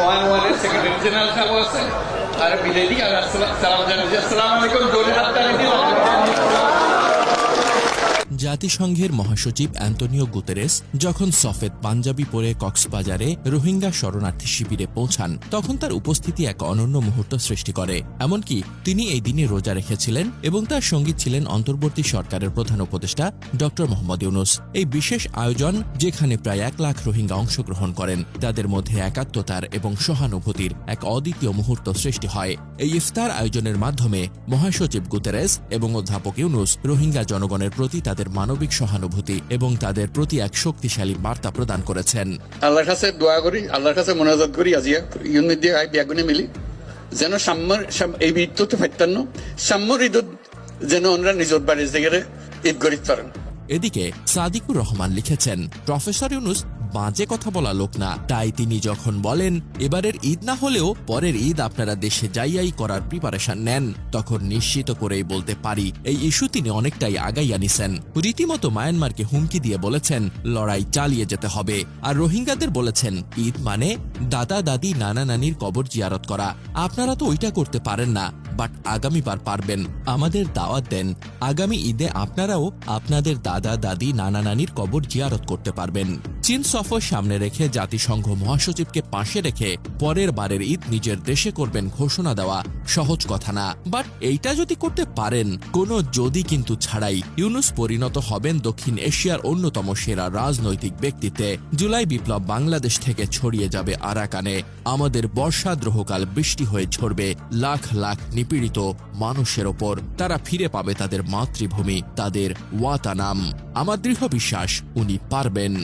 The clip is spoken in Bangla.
ওয়ানের সেক্রেটারি জেনারেল সাহেব আছে আর বিলেদি আর সালাম জানাচ্ছি। আসসালামু আলাইকুম। জোরে হাততালি দিন। জাতিসংঘের মহাসচিব অ্যান্তোনিও গুতেরেস যখন সফেদ পাঞ্জাবি পরে কক্সবাজারে রোহিঙ্গা শরণার্থী শিবিরে পৌঁছান, তখন তার উপস্থিতি এক অনন্য মুহূর্ত সৃষ্টি করে। এমনকি তিনি এই দিনে রোজা রেখেছিলেন এবং তার সঙ্গী ছিলেন অন্তর্বর্তী সরকারের প্রধান উপদেষ্টা ড মোহাম্মদ ইউনূস। এই বিশেষ আয়োজন, যেখানে প্রায় 1 লাখ রোহিঙ্গা অংশগ্রহণ করেন, তাদের মধ্যে একাত্মতার এবং সহানুভূতির এক অদ্বিতীয় মুহূর্ত সৃষ্টি হয়। এই ইফতার আয়োজনের মাধ্যমে মহাসচিব গুতেরেস এবং অধ্যাপক ইউনূস রোহিঙ্গা জনগণের প্রতি তাদের মানবিক সহানুভূতি এবং তাদের প্রতি এক শক্তিশালী বার্তা প্রদান করেছেন। আল্লাহর কাছে দোয়া করি, আল্লাহর কাছে মোনাজাত করি আজিয়া ইউনিট দিয়ে বিয়াগুনে মিলি যেন সাম্যর এই ঈদ তো ফাইতান্ন সাম্যর ঈদ যেন ওনারা নিজের বাড়ির জায়গায় ঈদ করিতে পারেন। এদিকে সাদিকুর রহমান লিখেছেন, প্রফেসর ইউনূস বাজে কথা বলা লোক না, তাই তিনি যখন বলেন এবারের ঈদ না হলেও পরের ঈদ আপনারা দেশে যাইয়াই করার প্রিপারেশন নেন, তখন নিশ্চিত করেই বলতে পারি এই ইস্যু তিনি অনেকটাই আগাইয়া নিছেন। রীতিমতো মায়ানমারকে হুমকি দিয়ে বলেছেন লড়াই চালিয়ে যেতে হবে, আর রোহিঙ্গাদের বলেছেন ঈদ মানে দাদা দাদি নানা নানির কবর জিয়ারত করা। আপনারা তো ওইটা করতে পারেন না, বাট আগামীবার পারবেন। আমাদের দাওয়াত দেন, আগামী ঈদে আপনারাও আপনাদের দাদা দাদি নানা নানির কবর জিয়ারত করতে পারবেন। চীন সফর সামনে রেখে জাতিসংঘ মহাসচিবকে পাশে রেখে পরের বারের ঈদ নিজের দেশে করবেন ঘোষণা দেওয়া সহজ কথা না, বাট এইটা যদি করতে পারেন, কোনো যদি কিন্তু ছাড়াই, ইউনূস পরিণত হবেন দক্ষিণ এশিয়ার অন্যতম সেরা রাজনৈতিক ব্যক্তিত্বে। জুলাই বিপ্লব বাংলাদেশ থেকে ছড়িয়ে যাবে আরাকানে। আমাদের বর্ষাদ্রোহকাল বৃষ্টি হয়ে ঝরবে লাখ লাখ নিপীড়িত মানুষের ওপর। তারা ফিরে পাবে তাদের মাতৃভূমি, তাদের ওয়াতানাম। আমার দৃঢ় বিশ্বাস উনি পারবেন।